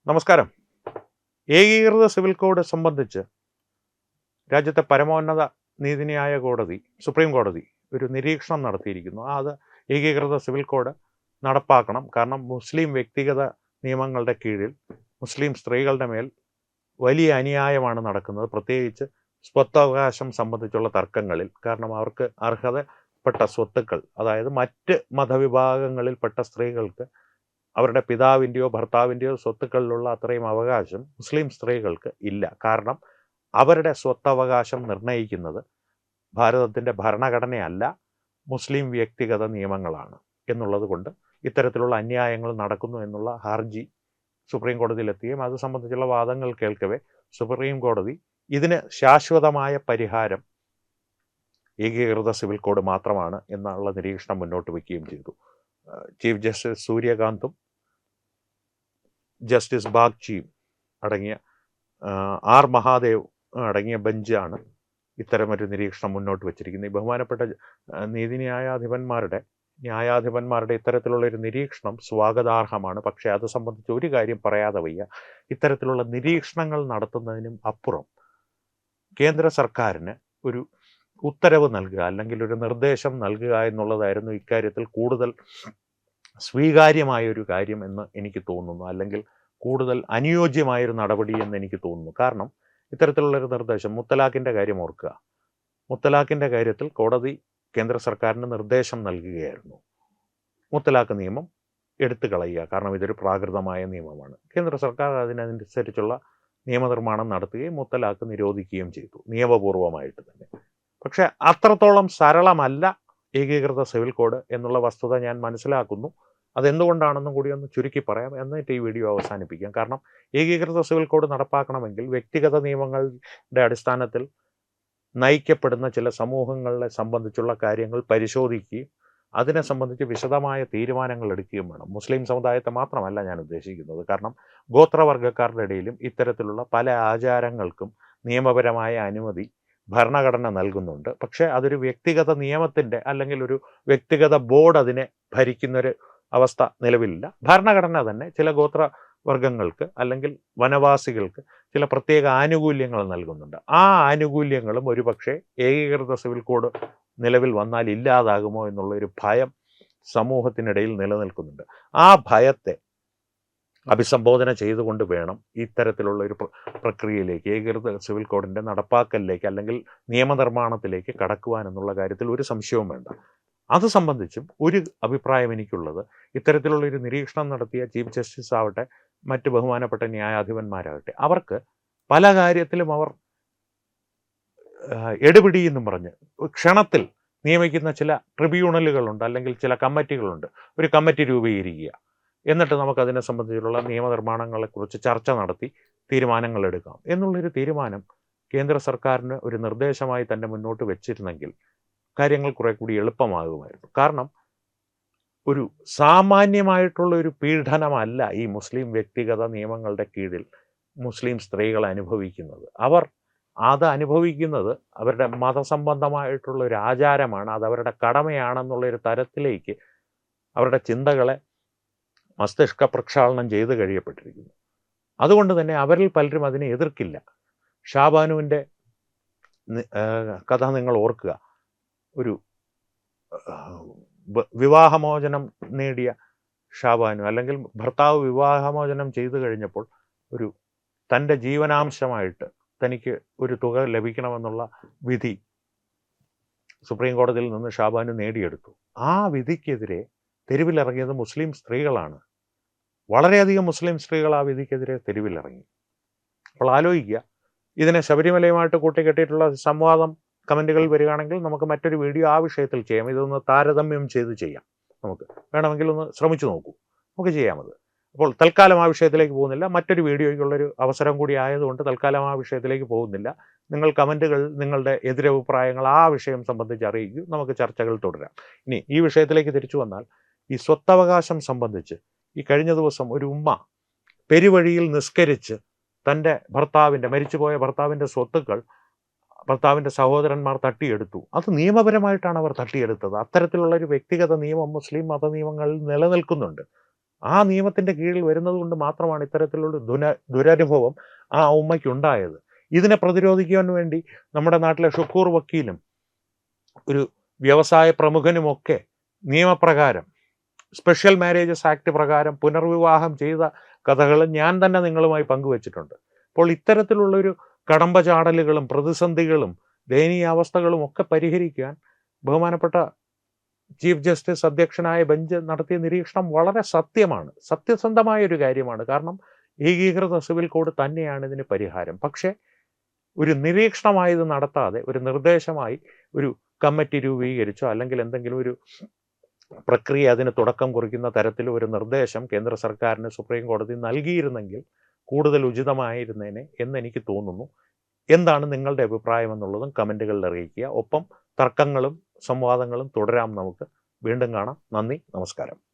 നമസ്കാരം. ഏകീകൃത civil code സംബന്ധിച്ച് രാജ്യത്തെ പരമോന്നത നീതിന്യായ കോടതി, സുപ്രീം കോടതി ഒരു നിരീക്ഷണം നടത്തിയിരിക്കുന്നു. അത് ഏകീകൃത സിവിൽ കോഡ് നടപ്പാക്കണം. കാരണം മുസ്ലിം വ്യക്തിഗത നിയമങ്ങളുടെ കീഴിൽ മുസ്ലിം സ്ത്രീകളുടെ മേൽ വലിയ അന്യായമാണ് നടക്കുന്നത്. പ്രത്യേകിച്ച് സ്വത്തവകാശം സംബന്ധിച്ചുള്ള തർക്കങ്ങളിൽ. കാരണം അവർക്ക് അർഹതപ്പെട്ട സ്വത്തുക്കൾ, അതായത് മറ്റ് മതവിഭാഗങ്ങളിൽപ്പെട്ട സ്ത്രീകൾക്ക് അവരുടെ പിതാവിൻ്റെയോ ഭർത്താവിൻ്റെയോ സ്വത്തുക്കളിലുള്ള അത്രയും അവകാശം മുസ്ലിം സ്ത്രീകൾക്ക് ഇല്ല. കാരണം അവരുടെ സ്വത്തവകാശം നിർണ്ണയിക്കുന്നത് ഭാരതത്തിൻ്റെ ഭരണഘടനയല്ല, മുസ്ലിം വ്യക്തിഗത നിയമങ്ങളാണ് എന്നുള്ളത് കൊണ്ട് ഇത്തരത്തിലുള്ള അന്യായങ്ങൾ നടക്കുന്നു എന്നുള്ള ഹർജി സുപ്രീം കോടതിയിലെത്തുകയും അത് സംബന്ധിച്ചുള്ള വാദങ്ങൾ കേൾക്കവേ സുപ്രീം കോടതി ഇതിന് ശാശ്വതമായ പരിഹാരം ഏകീകൃത സിവിൽ കോഡ് മാത്രമാണ് എന്നുള്ള നിരീക്ഷണം മുന്നോട്ട് വയ്ക്കുകയും ചെയ്തു. ചീഫ് ജസ്റ്റിസ് സൂര്യകാന്തും ജസ്റ്റിസ് ബാഗ്ചിയും അടങ്ങിയ ആർ മഹാദേവ് അടങ്ങിയ ബെഞ്ചാണ് ഇത്തരമൊരു നിരീക്ഷണം മുന്നോട്ട് വച്ചിരിക്കുന്നത്. ഈ ബഹുമാനപ്പെട്ട ന്യായാധിപന്മാരുടെ ഇത്തരത്തിലുള്ള ഒരു നിരീക്ഷണം സ്വാഗതാർഹമാണ്. പക്ഷേ അത് സംബന്ധിച്ച് ഒരു കാര്യം പറയാതെ വയ്യ. ഇത്തരത്തിലുള്ള നിരീക്ഷണങ്ങൾ നടത്തുന്നതിനും അപ്പുറം കേന്ദ്ര സർക്കാരിന് ഒരു ഉത്തരവ് നൽകുക, അല്ലെങ്കിൽ ഒരു നിർദ്ദേശം നൽകുക എന്നുള്ളതായിരുന്നു ഇക്കാര്യത്തിൽ കൂടുതൽ സ്വീകാര്യമായൊരു കാര്യം എന്ന് എനിക്ക് തോന്നുന്നു, അല്ലെങ്കിൽ കൂടുതൽ അനുയോജ്യമായൊരു നടപടി എന്ന് എനിക്ക് തോന്നുന്നു. കാരണം ഇത്തരത്തിലുള്ളൊരു നിർദ്ദേശം, മുത്തലാഖിൻ്റെ കാര്യം ഓർക്കുക. മുത്തലാഖിൻ്റെ കാര്യത്തിൽ കോടതി കേന്ദ്ര സർക്കാരിന് നിർദ്ദേശം നൽകുകയായിരുന്നു. മുത്തലാഖ് നിയമം എടുത്തു കളയുക, കാരണം ഇതൊരു പ്രാകൃതമായ നിയമമാണ്. കേന്ദ്ര സർക്കാർ അതിനനുസരിച്ചുള്ള നിയമനിർമ്മാണം നടത്തുകയും മുത്തലാഖ് നിരോധിക്കുകയും ചെയ്തു, നിയമപൂർവമായിട്ട് തന്നെ. പക്ഷെ അത്രത്തോളം സരളമല്ല ഏകീകൃത സിവിൽ കോഡ് എന്നുള്ള വസ്തുത ഞാൻ മനസ്സിലാക്കുന്നു. അതെന്തുകൊണ്ടാണെന്നും കൂടി ഒന്ന് ചുരുക്കി പറയാം, എന്നിട്ട് ഈ വീഡിയോ അവസാനിപ്പിക്കാം. കാരണം ഏകീകൃത സിവിൽ കോഡ് നടപ്പാക്കണമെങ്കിൽ വ്യക്തിഗത നിയമങ്ങളുടെ അടിസ്ഥാനത്തിൽ നയിക്കപ്പെടുന്ന ചില സമൂഹങ്ങളെ സംബന്ധിച്ചുള്ള കാര്യങ്ങൾ പരിശോധിക്കുകയും അതിനെ സംബന്ധിച്ച് വിശദമായ തീരുമാനങ്ങൾ എടുക്കുകയും വേണം. മുസ്ലിം സമുദായത്തെ മാത്രമല്ല ഞാൻ ഉദ്ദേശിക്കുന്നത്. കാരണം ഗോത്രവർഗ്ഗക്കാരുടെ ഇടയിലും ഇത്തരത്തിലുള്ള പല ആചാരങ്ങൾക്കും നിയമപരമായ അനുമതി ഭരണഘടന നൽകുന്നുണ്ട്. പക്ഷേ അതൊരു വ്യക്തിഗത നിയമത്തിൻ്റെ അല്ലെങ്കിൽ ഒരു വ്യക്തിഗത ബോർഡ് അതിനെ ഭരിക്കുന്നൊരു അവസ്ഥ നിലവിലില്ല. ഭരണഘടന തന്നെ ചില ഗോത്രവർഗ്ഗങ്ങൾക്ക് അല്ലെങ്കിൽ വനവാസികൾക്ക് ചില പ്രത്യേക ആനുകൂല്യങ്ങൾ നൽകുന്നുണ്ട്. ആ ആനുകൂല്യങ്ങളും ഒരുപക്ഷെ ഏകീകൃത സിവിൽ കോഡ് നിലവിൽ വന്നാൽ ഇല്ലാതാകുമോ എന്നുള്ളൊരു ഭയം സമൂഹത്തിനിടയിൽ നിലനിൽക്കുന്നുണ്ട്. ആ ഭയത്തെ അഭിസംബോധന ചെയ്തുകൊണ്ട് വേണം ഇത്തരത്തിലുള്ള ഒരു പ്രക്രിയയിലേക്ക്, ഏകീകൃത സിവിൽ കോഡിൻ്റെ നടപ്പാക്കലിലേക്ക് അല്ലെങ്കിൽ നിയമനിർമ്മാണത്തിലേക്ക് കടക്കുവാനെന്നുള്ള കാര്യത്തിൽ ഒരു സംശയവും വേണ്ട. അത് സംബന്ധിച്ചും ഒരു അഭിപ്രായം എനിക്കുള്ളത്, ഇത്തരത്തിലുള്ളൊരു നിരീക്ഷണം നടത്തിയ ചീഫ് ജസ്റ്റിസ് ആവട്ടെ, മറ്റ് ബഹുമാനപ്പെട്ട ന്യായാധിപന്മാരാകട്ടെ, അവർക്ക് പല കാര്യത്തിലും അവർ എടുപിടി എന്നും പറഞ്ഞ് ക്ഷണത്തിൽ നിയമിക്കുന്ന ചില ട്രിബ്യൂണലുകളുണ്ട്, അല്ലെങ്കിൽ ചില കമ്മിറ്റികളുണ്ട്. ഒരു കമ്മിറ്റി രൂപീകരിക്കുക, എന്നിട്ട് നമുക്കതിനെ സംബന്ധിച്ചുള്ള നിയമനിർമ്മാണങ്ങളെക്കുറിച്ച് ചർച്ച നടത്തി തീരുമാനങ്ങൾ എടുക്കാം എന്നുള്ളൊരു തീരുമാനം കേന്ദ്ര സർക്കാരിന് ഒരു നിർദ്ദേശമായി തന്നെ മുന്നോട്ട് വെച്ചിരുന്നെങ്കിൽ കാര്യങ്ങൾ കുറെ കൂടി എളുപ്പമാകുമായിരുന്നു. കാരണം ഒരു സാമാന്യമായിട്ടുള്ള ഒരു പീഡനമല്ല ഈ മുസ്ലിം വ്യക്തിഗത നിയമങ്ങളുടെ കീഴിൽ മുസ്ലിം സ്ത്രീകൾ അനുഭവിക്കുന്നത്. അവർ അത് അനുഭവിക്കുന്നത് അവരുടെ മതസംബന്ധമായിട്ടുള്ള ഒരു ആചാരമാണ്, അത് അവരുടെ കടമയാണെന്നുള്ളൊരു തരത്തിലേക്ക് അവരുടെ ചിന്തകളെ മസ്തിഷ്ക പ്രക്ഷാളനം ചെയ്ത് കഴിയപ്പെട്ടിരിക്കുന്നു. അതുകൊണ്ട് തന്നെ അവരിൽ പലരും അതിനെ എതിർക്കില്ല. ഷാബാനുവിൻ്റെ കഥ നിങ്ങൾ ഓർക്കുക. ഒരു വിവാഹമോചനം നേടിയ ഷാബാനു, അല്ലെങ്കിൽ ഭർത്താവ് വിവാഹമോചനം ചെയ്തു കഴിഞ്ഞപ്പോൾ ഒരു തൻ്റെ ജീവനാംശമായിട്ട് തനിക്ക് ഒരു തുക ലഭിക്കണമെന്നുള്ള വിധി സുപ്രീം കോടതിയിൽ നിന്ന് ഷാബാനു നേടിയെടുത്തു. ആ വിധിക്കെതിരെ തെരുവിലിറങ്ങിയത് മുസ്ലിം സ്ത്രീകളാണ്. വളരെയധികം മുസ്ലിം സ്ത്രീകൾ ആ വിധിക്കെതിരെ തെരുവിലിറങ്ങി. അപ്പോൾ ആലോചിക്കുക, ഇതിനെ ശബരിമലയുമായിട്ട് കൂട്ടിക്കെട്ടിയിട്ടുള്ള സംവാദം കമൻറ്റുകളിൽ വരികയാണെങ്കിൽ നമുക്ക് മറ്റൊരു വീഡിയോ ആ വിഷയത്തിൽ ചെയ്യാം. ഇതൊന്ന് താരതമ്യം ചെയ്ത് ചെയ്യാം. നമുക്ക് വേണമെങ്കിൽ ഒന്ന് ശ്രമിച്ചു നോക്കൂ, നമുക്ക് ചെയ്യാമത്. അപ്പോൾ തൽക്കാലം ആ വിഷയത്തിലേക്ക് പോകുന്നില്ല. മറ്റൊരു വീഡിയോയ്ക്കുള്ളൊരു അവസരം കൂടി ആയതുകൊണ്ട് തൽക്കാലം ആ വിഷയത്തിലേക്ക് പോകുന്നില്ല. നിങ്ങൾ കമൻറ്റുകൾ, നിങ്ങളുടെ എതിരഭിപ്രായങ്ങൾ ആ വിഷയം സംബന്ധിച്ച് അറിയിക്കൂ, നമുക്ക് ചർച്ചകൾ തുടരാം. ഇനി ഈ വിഷയത്തിലേക്ക് തിരിച്ചു വന്നാൽ, ഈ സ്വത്തവകാശം സംബന്ധിച്ച് ഈ കഴിഞ്ഞ ദിവസം ഒരു ഉമ്മ പെരുവഴിയിൽ നിസ്കരിച്ച് തൻ്റെ മരിച്ചുപോയ ഭർത്താവിൻ്റെ സ്വത്തുക്കൾ ഭർത്താവിൻ്റെ സഹോദരന്മാർ തട്ടിയെടുത്തു. അത് നിയമപരമായിട്ടാണ് അവർ തട്ടിയെടുത്തത്. അത്തരത്തിലുള്ള ഒരു വ്യക്തിഗത നിയമം മുസ്ലിം മത നിയമങ്ങളിൽ നിലനിൽക്കുന്നുണ്ട്. ആ നിയമത്തിൻ്റെ കീഴിൽ വരുന്നത് കൊണ്ട് മാത്രമാണ് ഇത്തരത്തിലുള്ള ദുരനുഭവം ആ ഉമ്മയ്ക്കുണ്ടായത്. ഇതിനെ പ്രതിരോധിക്കാൻ വേണ്ടി നമ്മുടെ നാട്ടിലെ ഷുക്കൂർ വക്കീലും ഒരു വ്യവസായ പ്രമുഖനുമൊക്കെ നിയമപ്രകാരം സ്പെഷ്യൽ മാരേജസ് ആക്ട് പ്രകാരം പുനർവിവാഹം ചെയ്ത കഥകൾ ഞാൻ തന്നെ നിങ്ങളുമായി പങ്കുവച്ചിട്ടുണ്ട്. അപ്പോൾ ഇത്തരത്തിലുള്ളൊരു കടമ്പ ചാടലുകളും പ്രതിസന്ധികളും ദയനീയാവസ്ഥകളും ഒക്കെ പരിഹരിക്കാൻ ബഹുമാനപ്പെട്ട ചീഫ് ജസ്റ്റിസ് അധ്യക്ഷനായ ബെഞ്ച് നടത്തിയ നിരീക്ഷണം വളരെ സത്യസന്ധമായ ഒരു കാര്യമാണ്. കാരണം ഏകീകൃത സിവിൽ കോഡ് തന്നെയാണ് ഇതിന് പരിഹാരം. പക്ഷേ ഒരു നിരീക്ഷണമായി ഇത് നടത്താതെ ഒരു നിർദ്ദേശമായി ഒരു കമ്മിറ്റി രൂപീകരിച്ചോ അല്ലെങ്കിൽ എന്തെങ്കിലും ഒരു പ്രക്രിയ അതിന് തുടക്കം കുറിക്കുന്ന തരത്തിൽ ഒരു നിർദ്ദേശം കേന്ദ്ര സർക്കാരിന് സുപ്രീം കോടതി നൽകിയിരുന്നെങ്കിൽ കൂടുതൽ ഉചിതമായിരുന്നേനെ എന്നെനിക്ക് തോന്നുന്നു. എന്താണ് നിങ്ങളുടെ അഭിപ്രായം എന്നുള്ളതും കമൻറ്റുകളിൽ അറിയിക്കുക. ഒപ്പം തർക്കങ്ങളും സംവാദങ്ങളും തുടരാം. നമുക്ക് വീണ്ടും കാണാം. നന്ദി, നമസ്കാരം.